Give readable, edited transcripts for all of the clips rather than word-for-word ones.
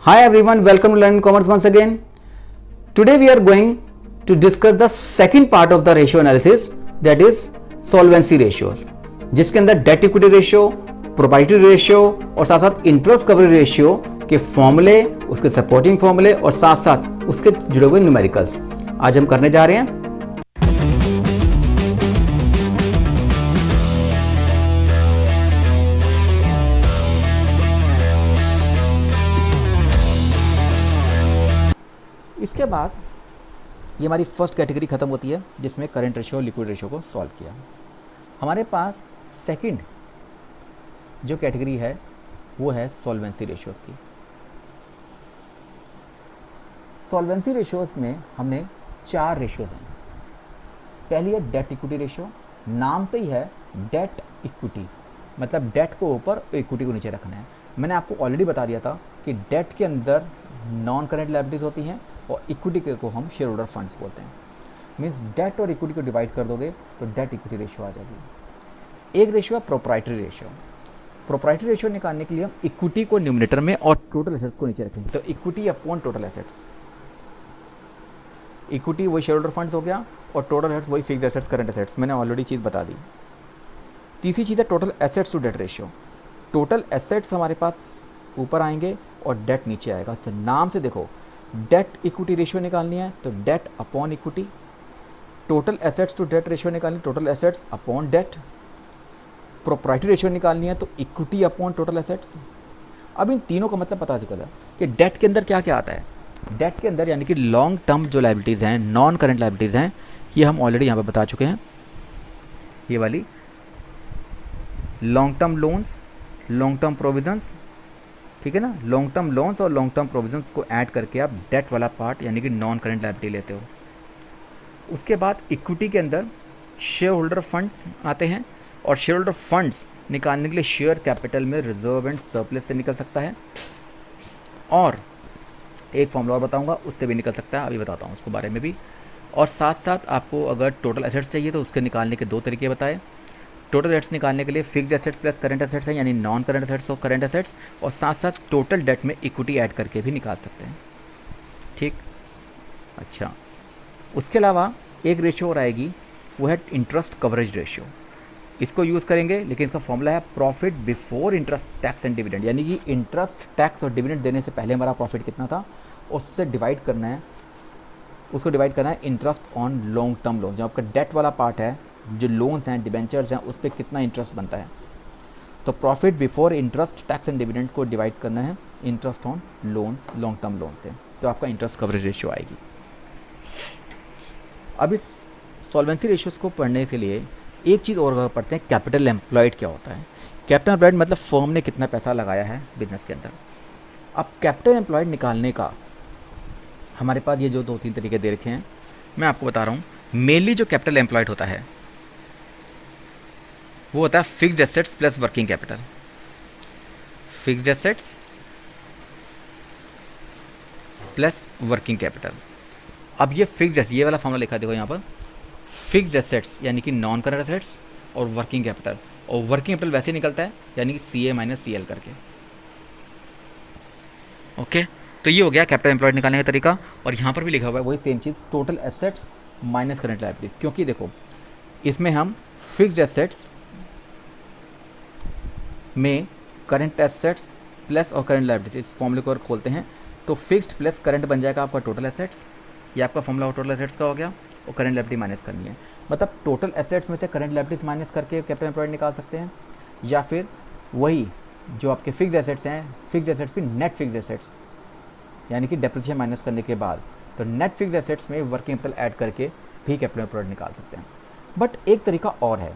Hi everyone, welcome to Learn Commerce once again. Today we are going to discuss the second part of the ratio analysis, that is solvency ratios, जिसके अंदर date equity ratio, proprietary ratio और साथ साथ interest coverage ratio के फॉर्मूले, उसके supporting फॉर्मूले और साथ साथ उसके जुड़े हुए न्यूमेरिकल्स आज हम करने जा रहे हैं। इसके बाद ये हमारी फर्स्ट कैटेगरी खत्म होती है जिसमें करंट रेशियो और लिक्विड रेशियो को सॉल्व किया। हमारे पास सेकंड जो कैटेगरी है वो है सॉल्वेंसी रेशियोज की। सॉल्वेंसी रेशियोज में हमने 4 रेशियोज हैं। पहली है डेट इक्विटी रेशियो, नाम से ही है डेट इक्विटी, मतलब डेट को ऊपर इक्विटी को नीचे रखना है। मैंने आपको ऑलरेडी बता दिया था कि डेट के अंदर नॉन करेंट लायबिलिटीज होती हैं और इक्विटी को हम शेयर होल्डर फंड्स बोलते हैं। मीन्स डेट और इक्विटी को डिवाइड कर दोगे तो डेट इक्विटी रेशियो आ जाएगी। एक रेशियो है प्रोप्राइटरी रेशियो। प्रोप्राइटरी रेशियो निकालने के लिए हम इक्विटी को न्यूमरेटर में और टोटल एसेट्स को नीचे रखेंगे। तो equity upon total assets, equity वही शेयर होल्डर फंड्स हो गया और टोटल एसेट्स वही फिक्स्ड एसेट्स करंट एसेट्स, मैंने ऑलरेडी चीज़ बता दी। तीसरी चीज़ है total assets to debt ratio. Total assets हमारे पास ऊपर आएंगे और डेट नीचे आएगा। तो नाम से देखो, डेट इक्विटी रेशियो निकालनी है तो debt upon equity, total assets to debt ratio निकालनी, total assets upon debt, proprietary ratio निकालनी है तो इक्विटी अपॉन टोटल एसेट्स। अब इन तीनों का मतलब पता चल गया कि डेट के अंदर क्या क्या आता है। डेट के अंदर यानी कि लॉन्ग टर्म जो लायबिलिटीज़ हैं, नॉन करेंट लायबिलिटीज़ हैं, ये हम ऑलरेडी यहाँ पर बता चुके हैं। ये वाली long term loans, long term provisions, ठीक है ना। लॉन्ग टर्म लोन्स और लॉन्ग टर्म प्रोविजंस को ऐड करके आप डेट वाला पार्ट यानी कि नॉन करेंट लायबिलिटी लेते हो। उसके बाद इक्विटी के अंदर शेयर होल्डर फंड्स आते हैं और शेयर होल्डर फंड्स निकालने के लिए शेयर कैपिटल में रिजर्व एंड सरप्लस से निकल सकता है, और एक फॉर्मूला और बताऊंगा उससे भी निकल सकता है, अभी बताता हूँ उसको बारे में भी। और साथ साथ आपको अगर टोटल एसेट्स चाहिए तो उसके निकालने के 2 तरीके बताए। टोटल एसेट्स निकालने के लिए fixed assets plus current assets हैं, यानी नॉन करंट एसेट्स और करंट एसेट्स, और साथ साथ टोटल डेट में इक्विटी ऐड करके भी निकाल सकते हैं। ठीक, अच्छा। उसके अलावा एक रेशियो और आएगी, वो है इंटरेस्ट कवरेज रेशियो। इसको यूज़ करेंगे, लेकिन इसका फॉर्मूला है profit before interest tax and dividend, यानी कि इंटरेस्ट टैक्स और डिविडेंड देने से पहले हमारा प्रॉफिट कितना था उससे डिवाइड करना है, उसको डिवाइड करना है interest on long term loan. जो आपका डेट वाला पार्ट है, जो लोन्स हैं, डिबेंचर्स हैं, उस पर कितना इंटरेस्ट बनता है, तो profit before interest tax and dividend को डिवाइड करना है interest on loans, long term loan से, तो आपका इंटरेस्ट कवरेज रेशियो आएगी। अब इस सॉल्वेंसी रेशियोज को पढ़ने के लिए एक चीज़ और पढ़ते हैं, कैपिटल एम्प्लॉयड क्या होता है। कैपिटल एम्प्लॉयड मतलब फर्म ने कितना पैसा लगाया है बिजनेस के अंदर। अब कैपिटल एम्प्लॉयड निकालने का हमारे पास ये जो 2-3 तरीके दे रखे हैं, मैं आपको बता रहा हूँ। मेनली जो कैपिटल एम्प्लॉयड होता है वो होता है fixed assets plus working capital. Fixed assets plus working capital. अब ये फिक्स्ड, ये वाला फॉर्मूला लिखा देखो यहाँ पर, फिक्स्ड एसेट्स यानी कि नॉन करंट एसेट्स और वर्किंग कैपिटल, और वर्किंग कैपिटल वैसे निकलता है यानी कि CA माइनस CL करके। ओके, तो ये हो गया कैपिटल एम्प्लॉयड निकालने का तरीका। और यहाँ पर भी लिखा हुआ है वही सेम चीज़, total assets minus current liabilities, क्योंकि देखो इसमें हम फिक्स्ड एसेट्स में करंट एसेट्स प्लस और करंट लायबिलिटीज, इस फॉर्मूले को और खोलते हैं तो फिक्स्ड प्लस करंट बन जाएगा आपका टोटल एसेट्स। ये आपका फॉर्मूला टोटल एसेट्स का हो गया, और करंट लायबिलिटी माइनस करनी है। मतलब टोटल एसेट्स में से करंट लायबिलिटीज माइनस करके कैपिटल एम्प्लॉयड निकाल सकते हैं, या फिर वही जो आपके फिक्स्ड एसेट्स हैं, फिक्स्ड एसेट्स भी नेट फिक्स्ड एसेट्स यानी कि डेप्रिसिएशन माइनस करने के बाद, तो नेट फिक्स्ड एसेट्स में वर्किंग कैपिटल ऐड करके भी कैपिटल एम्प्लॉयड निकाल सकते हैं। बट एक तरीका और है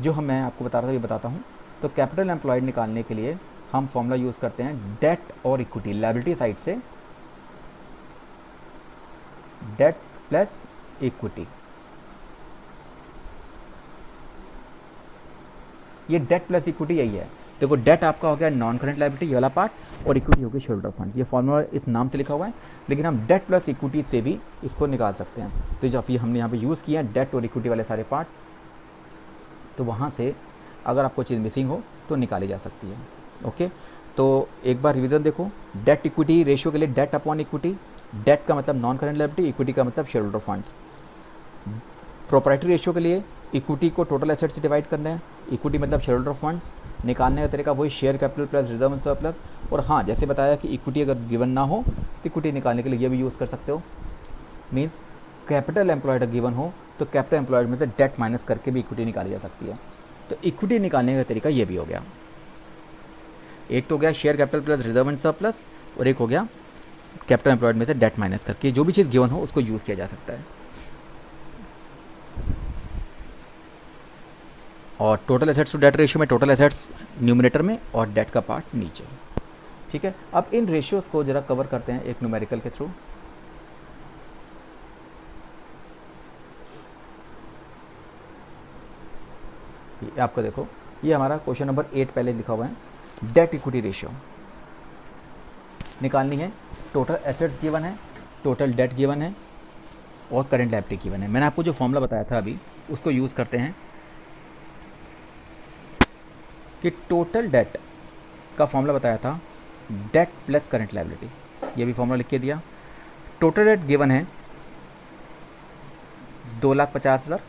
जो मैं आपको बता रहा था, ये बताता हूँ। तो कैपिटल एम्प्लॉयड निकालने के लिए हम फॉर्मूला यूज़ करते हैं डेट और इक्विटी, लायबिलिटी साइड से डेट प्लस इक्विटी। ये डेट प्लस इक्विटी यही है। देखो डेट आपका हो गया नॉन करंट लायबिलिटी, ये वाला पार्ट, और इक्विटी हो गई शेयर होल्डर फंड। ये फॉर्मूला इस नाम से लिखा हुआ है, लेकिन हम डेट प्लस इक्विटी से भी इसको निकाल सकते हैं। तो जो हमने यहाँ पे यूज़ किया है डेट और इक्विटी वाले सारे पार्ट, तो वहाँ से अगर आपको चीज़ मिसिंग हो तो निकाली जा सकती है। ओके, तो एक बार रिवीजन देखो, डेट इक्विटी रेशियो के लिए डेट अपॉन इक्विटी, डेट का मतलब नॉन करेंट लायबिलिटी, इक्विटी का मतलब share holder funds. Proprietary ratio के लिए इक्विटी को टोटल एसेट से डिवाइड करना है, इक्विटी मतलब शेयर होल्डर फंड्स, निकालने का तरीका वही share capital plus reserve and surplus. और हाँ, जैसे बताया कि इक्विटी अगर गिवन ना हो तो इक्विटी निकालने के लिए ये भी यूज़ कर सकते हो। मीन्स कैपिटल एम्प्लॉयड गिवन हो तो कैपिटल एम्प्लॉयड में से डेट माइनस करके भी इक्विटी निकाली जा सकती है। तो इक्विटी निकालने का तरीका ये भी हो गया। एक तो हो गया share capital plus reserve and surplus, और एक हो गया कैपिटल एम्प्लॉयड में से डेट माइनस करके जो भी चीज़ गिवन हो उसको यूज़ किया जा सकता है। और total assets to debt ratio में टोटल एसेट्स न्यूमरेटर में और डेट का पार्ट नीचे। ठीक है, अब इन रेशियोज़ को ज़रा कवर करते हैं एक न्यूमेरिकल के थ्रू। आपको देखो, ये हमारा क्वेश्चन नंबर 8 पहले लिखा हुआ है। डेट इक्विटी रेशियो निकालनी है। टोटल एसेट्स गिवन है, टोटल डेट गिवन है और करंट लायबिलिटी गिवन है। मैंने आपको जो फॉर्मूला बताया था अभी उसको यूज़ करते हैं कि टोटल डेट का फॉर्मूला बताया था डेट प्लस करंट लायबिलिटी, ये भी फॉर्मूला लिख के दिया। टोटल डेट गिवन है 2,50,000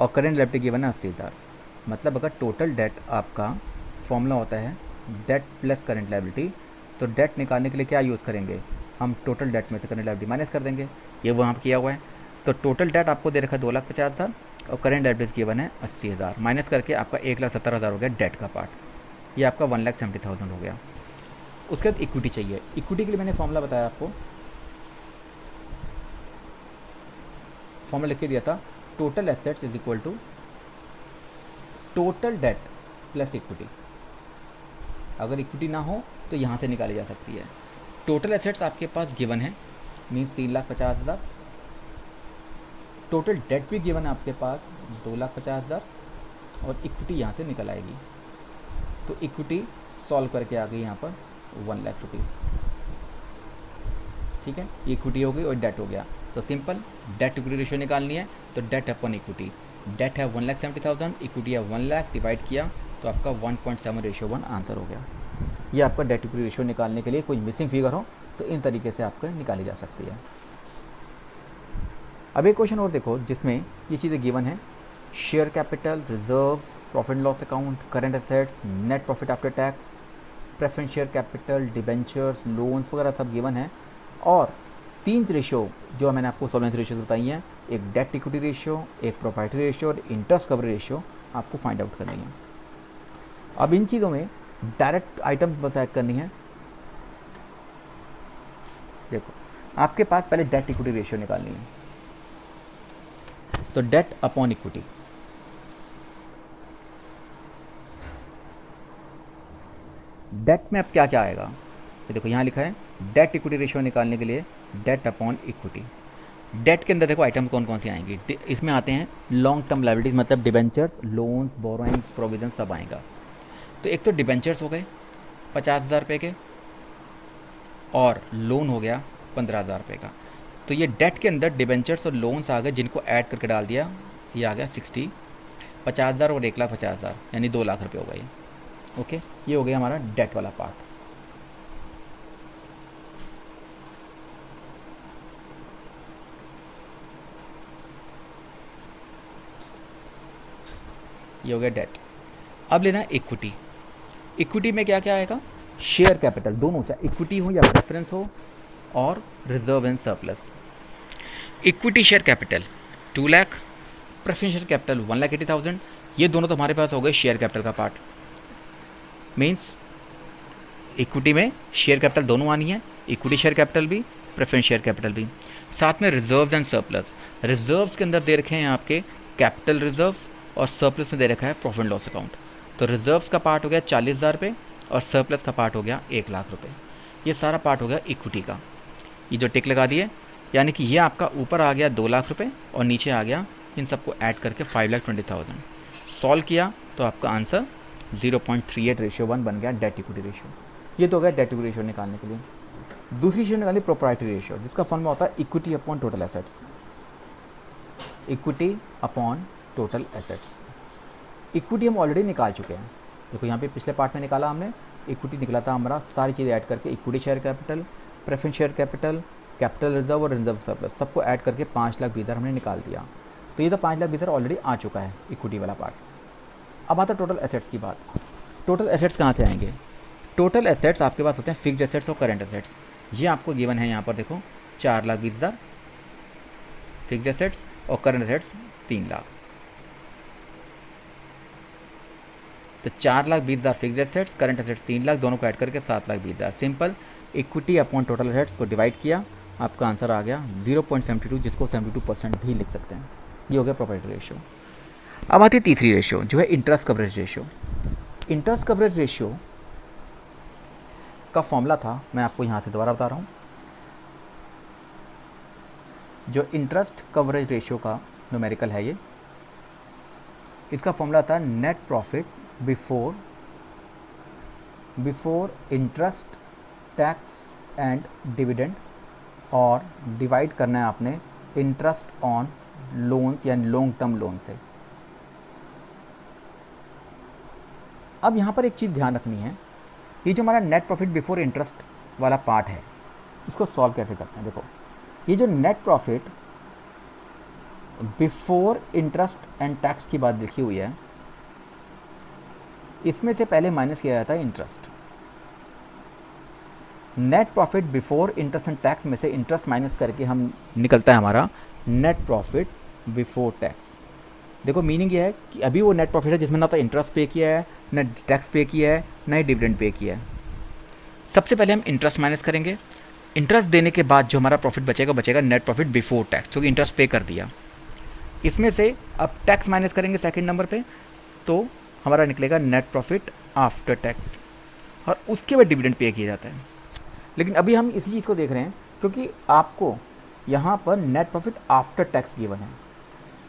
और करंट लायबिलिटी गिवन है 80,000। मतलब अगर टोटल डेट आपका फॉर्मूला होता है डेट प्लस करंट लायबिलिटी, तो डेट निकालने के लिए क्या यूज़ करेंगे हम, टोटल डेट में से करंट लायबिलिटी माइनस कर देंगे। ये वहाँ पर किया हुआ है। तो टोटल डेट आपको दे रखा है 2,50,000 और करंट लायबिलिटी गिवन है 80,000, माइनस करके आपका 1,70,000 हो गया डेट का पार्ट। ये आपका 1,70,000 हो गया। उसके बाद इक्विटी चाहिए। इक्विटी के लिए मैंने फॉर्मूला बताया आपको, फॉर्मूला लिख के दिया था total assets is equal to total debt plus equity. अगर इक्विटी ना हो तो यहाँ से निकाली जा सकती है। टोटल एसेट्स आपके पास गिवन है, मीन्स 3,50,000। टोटल डेट भी गिवन है आपके पास 2,50,000 और इक्विटी यहाँ से निकल आएगी। तो इक्विटी सॉल्व करके आ गई यहाँ पर 1,00,000 रुपीज़। ठीक है, इक्विटी हो गई और डेट हो गया। तो सिंपल डेट इक्विटी रेशियो निकालनी है तो डेट अपॉन इक्विटी। डेट है 1,70,000, इक्विटी है 1,00,000, डिवाइड किया तो आपका 1.7:1 आंसर हो गया। ये आपका डेट इक्विटी रेशियो निकालने के लिए कोई मिसिंग फिगर हो तो इन तरीके से आपको निकाली जा सकती है। अब एक क्वेश्चन और देखो जिसमें ये चीज़ें गिवन है, share capital, reserves, profit and loss account, current assets, net profit after tax, preference share capital, debentures, loans वगैरह सब गिवन है। और 3 रेशियो जो मैंने आपको सॉल्वेंसी रेशियो बताई हैं, एक डेट इक्विटी रेशियो, एक प्रोप्राइटरी रेशियो और इंटरेस्ट कवरेज रेशियो आपको फाइंड आउट करनी है। अब इन चीज़ों में डायरेक्ट आइटम्स बस ऐड करनी है। देखो आपके पास पहले डेट इक्विटी रेशियो निकालनी है, तो डेट अपॉन इक्विटी। डेट में अब क्या क्या आएगा, ये देखो यहाँ लिखा है डेट इक्विटी रेशियो निकालने के लिए डेट अपॉन इक्विटी। डेट के अंदर देखो आइटम कौन कौन सी आएंगी, इसमें आते हैं लॉन्ग टर्म लायबिलिटीज, मतलब डिबेंचर्स, लोन्स, बोरोइंग्स, प्रोविजन सब आएगा। तो एक तो डिबेंचर्स हो गए 50,000 रुपये के और लोन हो गया 15,000 रुपये का। तो ये डेट के अंदर डिबेंचर्स और लोन्स आ गए जिनको ऐड करके डाल दिया, ये आ गया 60, 50,000 और 1,50,000 यानी 2,00,000 रुपये हो गए। ओके, ये हो गया हमारा डेट वाला पार्ट। ये हो गया डेट। अब लेना है इक्विटी। इक्विटी में क्या क्या आएगा, शेयर कैपिटल दोनों, चाहे इक्विटी हो या प्रेफरेंस हो, और reserve and surplus. Equity share capital 2,00,000, preference share capital 1,80,000। ये दोनों तो हमारे पास हो गए शेयर कैपिटल का पार्ट। मीन्स इक्विटी में शेयर कैपिटल दोनों आनी है, इक्विटी शेयर कैपिटल भी, प्रेफरेंस शेयर कैपिटल भी। साथ में रिजर्व्स एंड सरप्लस। रिजर्व्स के अंदर दे रखे हैं आपके कैपिटल रिजर्व्स और सरप्लस में दे रखा है प्रॉफिट एंड लॉस अकाउंट। तो रिजर्व्स का पार्ट हो गया 40,000 रुपये और सरप्लस का पार्ट हो गया 1,00,000 रुपये। ये सारा पार्ट हो गया इक्विटी का। ये जो टिक लगा दिए, यानी कि ये आपका ऊपर आ गया 2,00,000 रुपये और नीचे आ गया इन सबको ऐड करके 5,20,000। सॉल्व किया तो आपका आंसर 0.38:1 बन गया डेट इक्विटी रेशियो। ये तो हो गया डेट इक्विटी रेशियो निकालने के लिए। दूसरी रेशियो निकाली प्रोप्राइटरी रेशियो, जिसका फॉर्मूला होता है equity upon total assets. Equity upon total assets. Equity हम ऑलरेडी निकाल चुके हैं, देखो यहाँ पे पिछले पार्ट में निकाला हमने इक्विटी निकला था हमारा, सारी चीज़ें ऐड करके equity share capital, preference share capital, capital reserve और रिजर्व सरप्लस सबको ऐड करके 5,20,000 हमने निकाल दिया। तो ये तो 5,20,000 ऑलरेडी आ चुका है इक्विटी वाला पार्ट। अब आता टोटल एसेट्स की बात। टोटल एसेट्स कहाँ से आएंगे? टोटल एसेट्स आपके पास होते हैं फिक्स्ड एसेट्स और करंट एसेट्स। ये आपको गिवन है यहाँ पर, देखो 4,20,000 फिक्स्ड एसेट्स और करंट एसेट्स 3 लाख। तो 4,20,000 fixed assets, current assets 3 lakh, दोनों को ऐड करके 7,20,000। Simple, equity upon total assets को डिवाइड किया, आपका आंसर आ गया 0.72, जिसको 72% भी लिख सकते हैं। ये हो गया प्रॉपर्टी रेशियो। अब आती है तीसरी रेशियो जो है interest coverage ratio. Interest coverage ratio का फॉर्मूला था, मैं आपको यहाँ से दोबारा बता रहा हूँ। जो इंटरेस्ट कवरेज रेशियो का न्यूमेरिकल है ये, इसका फॉर्मूला था net profit before interest, tax and dividend, और डिवाइड करना है आपने इंटरेस्ट ऑन लोन्स यानी लॉन्ग टर्म लोन से। अब यहाँ पर एक चीज़ ध्यान रखनी है, ये जो हमारा नेट प्रॉफिट बिफोर इंटरेस्ट वाला पार्ट है, इसको सॉल्व कैसे करते हैं। देखो, ये जो net profit before interest and tax की बात लिखी हुई है, इसमें से पहले माइनस किया जाता है interest. Net profit before interest and tax में से इंटरेस्ट माइनस करके हम निकलता है हमारा नेट प्रॉफिट बिफोर टैक्स। देखो, मीनिंग ये है कि अभी वो नेट प्रॉफिट है जिसमें ना तो इंटरेस्ट पे किया है, ना टैक्स पे किया है, ना ही डिविडेंड पे किया है। सबसे पहले हम इंटरेस्ट माइनस करेंगे। इंटरेस्ट देने के बाद जो हमारा प्रॉफिट बचेगा नेट प्रॉफिट बिफोर टैक्स, क्योंकि इंटरेस्ट पे कर दिया। इसमें से अब टैक्स माइनस करेंगे सेकंड नंबर पे, तो हमारा निकलेगा नेट प्रॉफिट आफ्टर टैक्स, और उसके बाद डिविडेंड पे किया जाता है। लेकिन अभी हम इसी चीज़ को देख रहे हैं क्योंकि आपको यहाँ पर net profit after tax given है।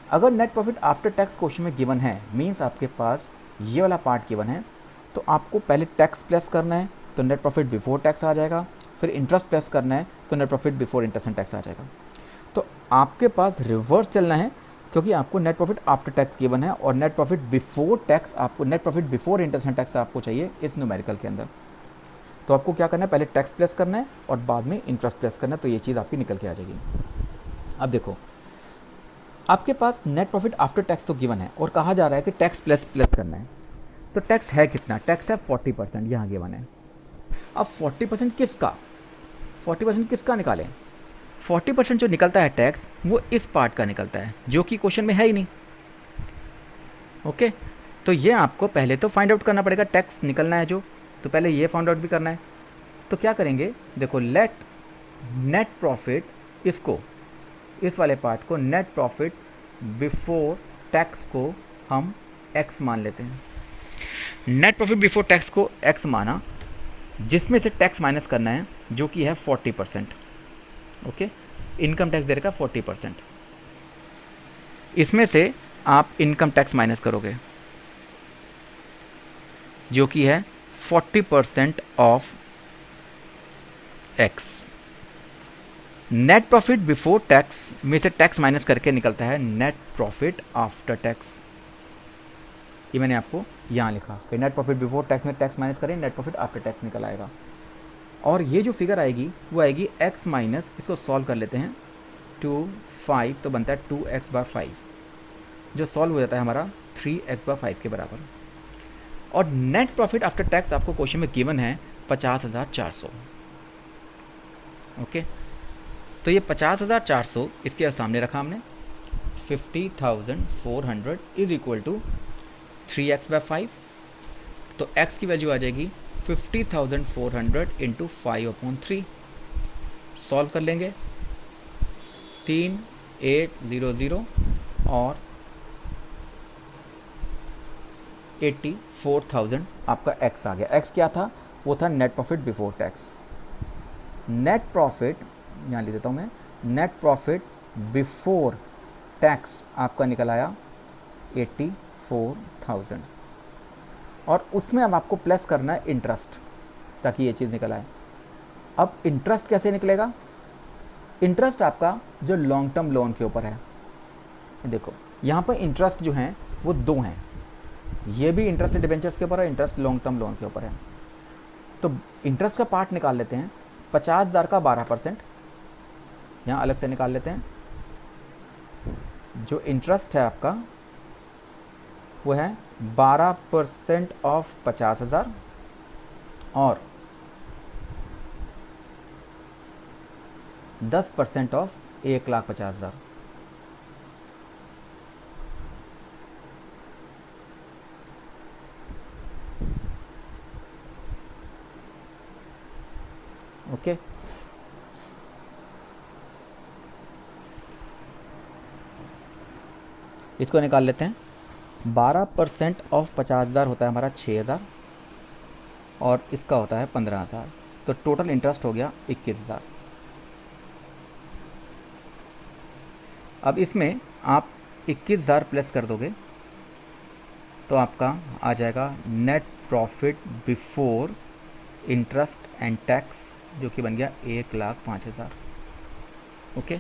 अगर net profit after tax question में गिवन है, मीन्स आपके पास ये वाला पार्ट गिवन है, तो आपको पहले टैक्स प्लस करना है तो नेट प्रॉफिट बिफोर टैक्स आ जाएगा, फिर इंटरेस्ट प्लस करना है तो net profit before interest and tax आ जाएगा। तो आपके पास रिवर्स चलना है, क्योंकि आपको net profit after tax given है और नेट प्रॉफिट बिफोर टैक्स, आपको net profit before interest and tax आपको चाहिए इस न्यूमेरिकल के अंदर। तो आपको क्या करना है, पहले टैक्स प्लस करना है और बाद में इंटरेस्ट प्लस करना है, तो ये चीज़ आपकी निकल के आ जाएगी। अब देखो, आपके पास नेट प्रॉफिट आफ्टर टैक्स तो गिवन है और कहा जा रहा है कि टैक्स प्लस करना है। तो टैक्स है कितना? टैक्स है 40%, यहाँ गिवन है। अब 40% किसका? 40% किसका निकालें? 40% जो निकलता है टैक्स, वो इस पार्ट का निकलता है जो कि क्वेश्चन में है ही नहीं। ओके, तो ये आपको पहले तो फाइंड आउट करना पड़ेगा, टैक्स निकलना है जो, तो पहले ये फाइंड आउट भी करना है। तो क्या करेंगे, देखो, लेट नेट प्रॉफिट, इसको, इस वाले पार्ट को नेट प्रॉफिट बिफोर टैक्स को हम x मान लेते हैं। नेट प्रॉफिट बिफोर टैक्स को x माना, जिसमें से टैक्स माइनस करना है जो कि है 40%। ओके, इनकम टैक्स दे रखा 40%, इसमें से आप इनकम टैक्स माइनस करोगे जो कि है 40% of x। Net profit before tax में से टैक्स माइनस करके निकलता है नेट प्रॉफिट आफ्टर टैक्स। ये मैंने आपको यहाँ लिखा कि नेट प्रॉफिट बिफोर टैक्स में टैक्स माइनस करें, नेट प्रॉफिट आफ्टर टैक्स निकल आएगा। और ये जो फिगर आएगी वो आएगी x माइनस, इसको सॉल्व कर लेते हैं, 2 5, तो बनता है 2x/5, जो सॉल्व हो जाता है हमारा 3x/5 के बराबर। और नेट प्रॉफिट आफ्टर टैक्स आपको क्वेश्चन में गिवन है 50,400। ओके, तो ये 50,400 इसके सामने रखा हमने, 50,400 इज इक्वल टू 3x/5। तो x की वैल्यू आ जाएगी 50,400 इंटू 5/3। सॉल्व कर लेंगे, 13800 और 84,000 आपका x आ गया। x क्या था? वो था net profit before tax. Net profit यहाँ लिख देता हूँ मैं, नेट प्रॉफिट बिफोर टैक्स आपका निकल आया 84,000, और उसमें अब आपको प्लस करना है इंटरेस्ट, ताकि ये चीज़ निकल आए। अब इंटरेस्ट कैसे निकलेगा? इंटरेस्ट आपका जो लॉन्ग टर्म लोन के ऊपर है, देखो यहाँ पर इंटरेस्ट जो हैं वो दो हैं, ये भी इंटरेस्ट डिबेंचर्स के ऊपर है, इंटरेस्ट लॉन्ग टर्म लोन के ऊपर है। तो इंटरेस्ट का पार्ट निकाल लेते हैं। 50,000 का 12% यहाँ अलग से निकाल लेते हैं। जो इंटरेस्ट है आपका वो है 12% ऑफ 50,000 और 10% ऑफ 1,50,000। ओके, इसको निकाल लेते हैं। 12% ऑफ 50,000 होता है हमारा 6,000 और इसका होता है 15,000, तो टोटल इंटरेस्ट हो गया 21,000। अब इसमें आप 21,000 प्लस कर दोगे तो आपका आ जाएगा net profit before interest and tax, जो कि बन गया 1,05,000। ओके,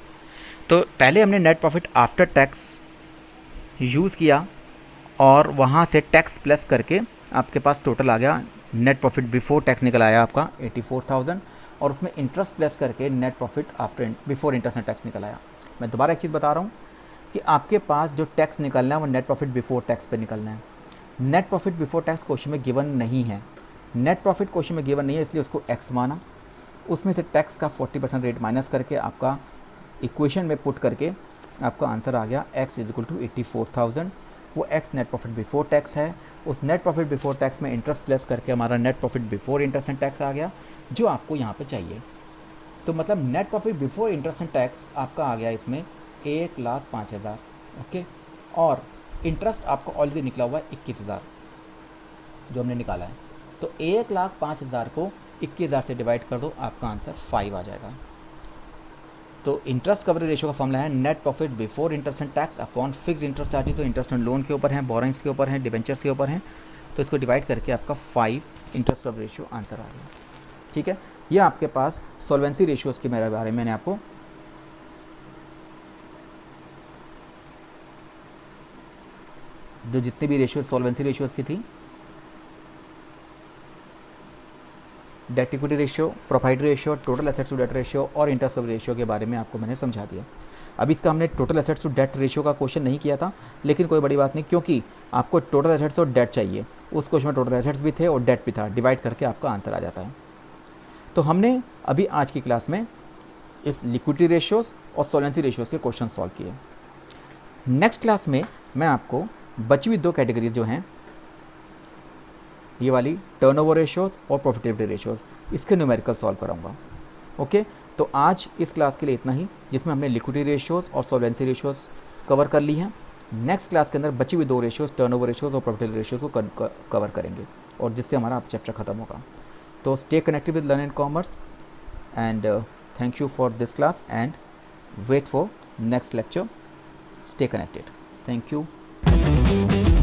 तो पहले हमने net profit after tax use किया और वहाँ से टैक्स प्लस करके आपके पास टोटल आ गया नेट प्रॉफिट बिफोर टैक्स निकल आया आपका 84,000 और उसमें इंटरेस्ट प्लस करके net profit after before interest and tax निकल आया। मैं दोबारा एक चीज़ बता रहा हूँ कि आपके पास जो टैक्स निकलना है वो नेट प्रॉफिट बिफोर टैक्स पे निकलना है। Net profit before tax question में गिवन नहीं है, नेट प्रॉफिट क्वेश्चन में गिवन नहीं है, इसलिए उसको एक्स माना। उसमें से टैक्स का 40% रेट माइनस करके आपका इक्वेशन में पुट करके आपका आंसर आ गया x इज इक्वल टू 84,000। वो x net profit before tax है। उस नेट प्रॉफिट बिफोर टैक्स में इंटरेस्ट प्लस करके हमारा net profit before interest and tax आ गया, जो आपको यहाँ पे चाहिए। तो मतलब net profit before interest and tax आपका आ गया इसमें 1,05,000। ओके, और इंटरेस्ट आपको ऑलरेडी निकला हुआ है 21,000 जो हमने निकाला है। तो 1,05,000 को 21,000 से डिवाइड कर दो, आपका आंसर 5 आ जाएगा। तो इंटरेस्ट कवरेज रेशियो का फॉर्मूला है net profit before interest and tax upon fix interest charges. Interest on loan के ऊपर है, बोरेंग्स के ऊपर है, डिबेंचर्स के ऊपर है, तो इसको डिवाइड करके आपका 5 इंटरेस्ट कवरेज रेशियो आंसर आ गया। ठीक है, ये आपके पास सॉल्वेंसी रेशियोज़ के मेरे बारे में मैंने आपको जो जितनी भी रेशियो सॉल्वेंसी रेशियोज़ की थी, debt equity ratio, proprietary ratio, total assets to debt ratio और इंटरेस्ट कवरेज रेशियो के बारे में आपको मैंने समझा दिया। अभी इसका हमने total assets to debt ratio का क्वेश्चन नहीं किया था, लेकिन कोई बड़ी बात नहीं, क्योंकि आपको टोटल एसेट्स और डेट चाहिए। उस क्वेश्चन में टोटल एसेट्स भी थे और डेट भी था, डिवाइड करके आपका आंसर आ जाता है। तो हमने अभी आज की क्लास में इस लिक्विडिटी रेशियोज़ और सॉल्वेंसी रेशियोज़ के क्वेश्चन सॉल्व किए। नेक्स्ट क्लास में मैं आपको बची हुई 2 कैटेगरीज जो हैं, ये वाली टर्नओवर रेशियोज़ और प्रॉफिटेबिलिटी रेशियोज़, इसके न्यूमेरिकल सॉल्व कराऊंगा। ओके, तो आज इस क्लास के लिए इतना ही, जिसमें हमने लिक्विडिटी रेशियोज़ और सॉल्वेंसी रेशियोज़ कवर कर ली हैं। नेक्स्ट क्लास के अंदर बची हुई 2 रेशियोज़, टर्नओवर रेशियोज़ और प्रॉफिटेबिलिटी रेशियोज़ को कवर करेंगे, और जिससे हमारा चैप्टर ख़त्म होगा। तो stay connected with learn and commerce and thank you for this class and wait for next lecture. Stay connected. Thank you.